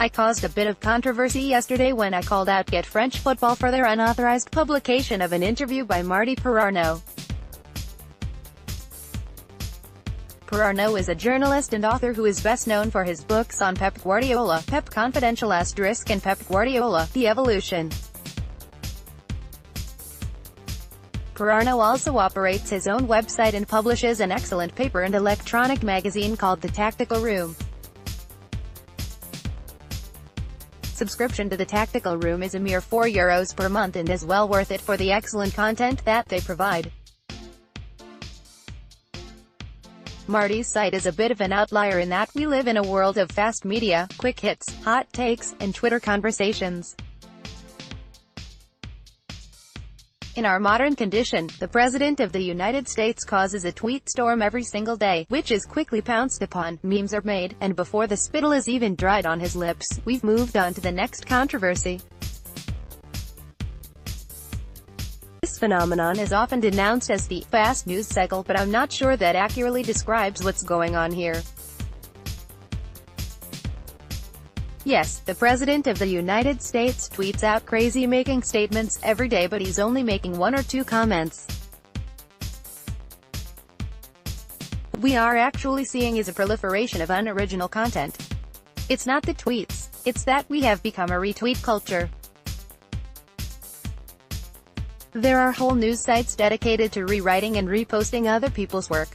I caused a bit of controversy yesterday when I called out Get French Football for their unauthorized publication of an interview by Marti Perarnau. Perarnau is a journalist and author who is best known for his books on Pep Guardiola, Pep Confidential*, and Pep Guardiola, The Evolution. Perarnau also operates his own website and publishes an excellent paper and electronic magazine called The Tactical Room. Subscription to The Tactical Room is a mere €4 per month and is well worth it for the excellent content that they provide. Marti's site is a bit of an outlier in that we live in a world of fast media, quick hits, hot takes, and Twitter conversations. In our modern condition, the President of the United States causes a tweet storm every single day, which is quickly pounced upon, memes are made, and before the spittle is even dried on his lips, we've moved on to the next controversy. This phenomenon is often denounced as the fast news cycle, but I'm not sure that accurately describes what's going on here. Yes, the President of the United States tweets out crazy-making statements every day, but he's only making one or two comments. What we are actually seeing is a proliferation of unoriginal content. It's not the tweets, it's that we have become a retweet culture. There are whole news sites dedicated to rewriting and reposting other people's work.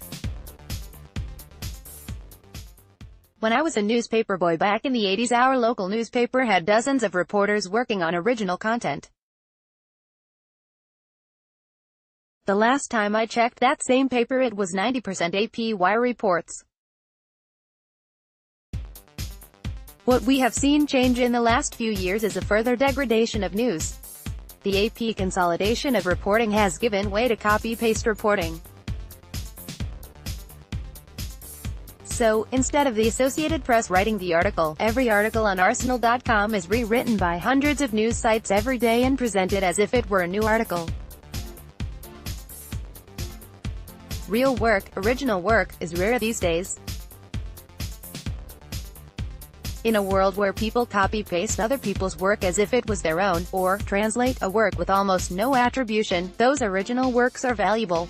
When I was a newspaper boy back in the 80s, our local newspaper had dozens of reporters working on original content. The last time I checked that same paper, it was 90% APY reports. What we have seen change in the last few years is a further degradation of news. The AP consolidation of reporting has given way to copy-paste reporting. So, instead of the Associated Press writing the article, every article on Arsenal.com is rewritten by hundreds of news sites every day and presented as if it were a new article. Real work, original work, is rare these days. In a world where people copy-paste other people's work as if it was their own, or translate a work with almost no attribution, those original works are valuable.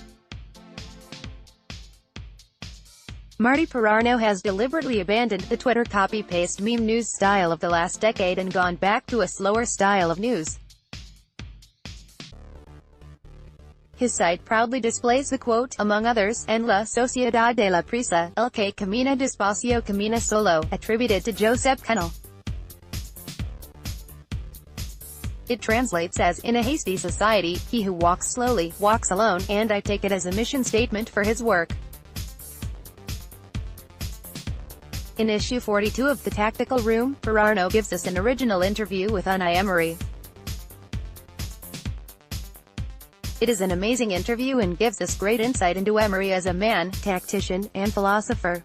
Marti Perarnau has deliberately abandoned the Twitter copy-paste meme news style of the last decade and gone back to a slower style of news. His site proudly displays the quote, among others, "En la sociedad de la prisa, el que camina despacio camina solo," attributed to Josep Canal. It translates as, in a hasty society, he who walks slowly, walks alone, and I take it as a mission statement for his work. In issue 42 of The Tactical Room, Perarnau gives us an original interview with Unai Emery. It is an amazing interview and gives us great insight into Emery as a man, tactician, and philosopher.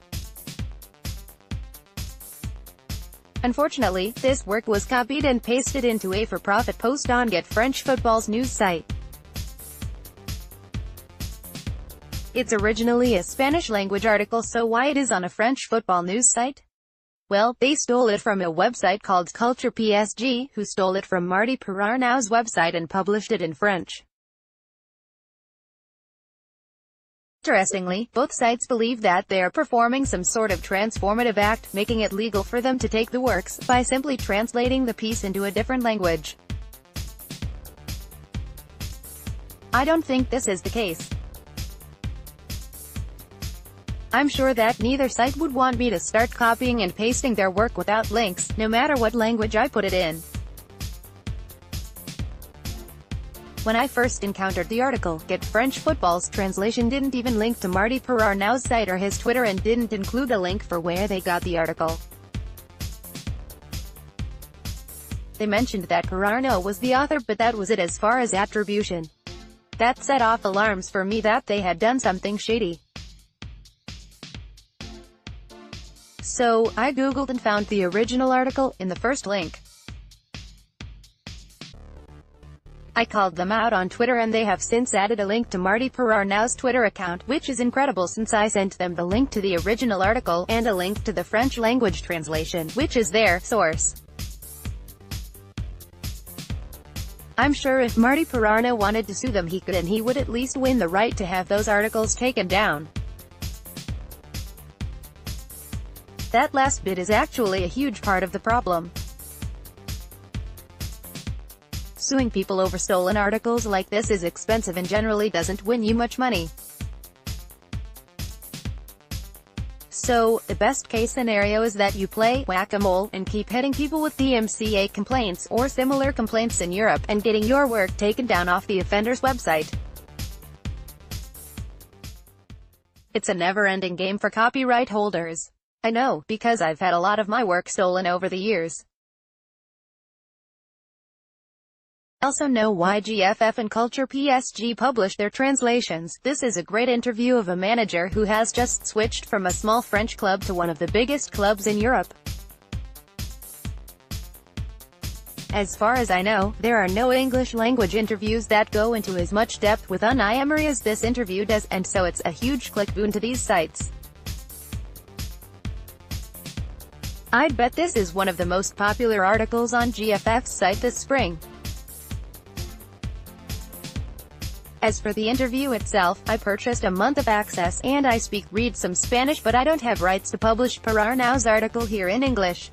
Unfortunately, this work was copied and pasted into a for-profit post on Get French Football's news site. It's originally a Spanish-language article, so why it is on a French football news site? Well, they stole it from a website called Culture PSG, who stole it from Marti Perarnau's website and published it in French. Interestingly, both sites believe that they are performing some sort of transformative act, making it legal for them to take the works, by simply translating the piece into a different language. I don't think this is the case. I'm sure that neither site would want me to start copying and pasting their work without links, no matter what language I put it in. When I first encountered the article, Get French Football's translation didn't even link to Marti Perarnau's site or his Twitter and didn't include a link for where they got the article. They mentioned that Perarnau was the author, but that was it as far as attribution. That set off alarms for me that they had done something shady. So, I googled and found the original article, in the first link. I called them out on Twitter and they have since added a link to Marti Perarnau's Twitter account, which is incredible since I sent them the link to the original article, and a link to the French language translation, which is their source. I'm sure if Marti Perarnau wanted to sue them he could, and he would at least win the right to have those articles taken down. That last bit is actually a huge part of the problem. Suing people over stolen articles like this is expensive and generally doesn't win you much money. So, the best case scenario is that you play whack-a-mole and keep hitting people with DMCA complaints, or similar complaints in Europe, and getting your work taken down off the offender's website. It's a never-ending game for copyright holders. I know, because I've had a lot of my work stolen over the years. I also know why GFF and Culture PSG publish their translations. This is a great interview of a manager who has just switched from a small French club to one of the biggest clubs in Europe. As far as I know, there are no English-language interviews that go into as much depth with Unai Emery as this interview does, and so it's a huge click boon to these sites. I'd bet this is one of the most popular articles on GFF's site this spring. As for the interview itself, I purchased a month of access, and I read some Spanish, but I don't have rights to publish Perarnau's article here in English.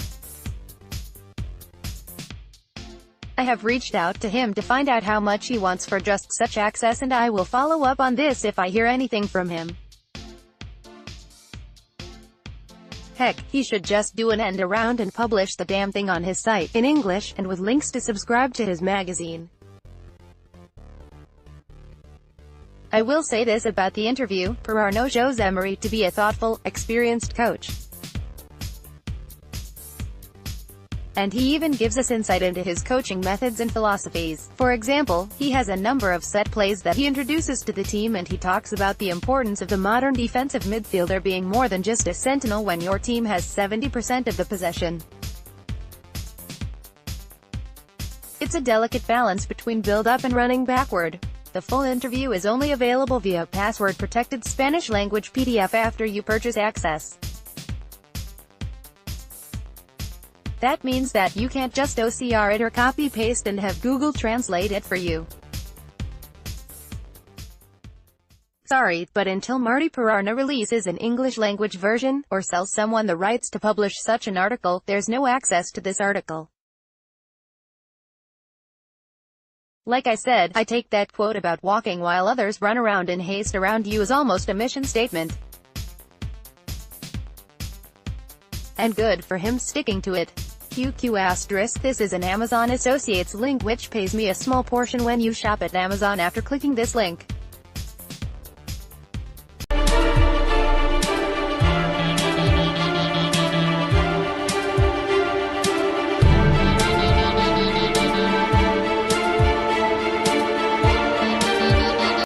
I have reached out to him to find out how much he wants for just such access, and I will follow up on this if I hear anything from him. Heck, he should just do an end around and publish the damn thing on his site, in English, and with links to subscribe to his magazine. I will say this about the interview: Perarnau shows Emery to be a thoughtful, experienced coach. And he even gives us insight into his coaching methods and philosophies. For example, he has a number of set plays that he introduces to the team, and he talks about the importance of the modern defensive midfielder being more than just a sentinel when your team has 70% of the possession. It's a delicate balance between build-up and running backward. The full interview is only available via password-protected Spanish-language PDF after you purchase access. That means that you can't just OCR it or copy-paste and have Google Translate it for you. Sorry, but until Marti Perarnau releases an English-language version, or sells someone the rights to publish such an article, there's no access to this article. Like I said, I take that quote about walking while others run around in haste around you as almost a mission statement. And good for him sticking to it. QQ*, this is an Amazon Associates link which pays me a small portion when you shop at Amazon after clicking this link.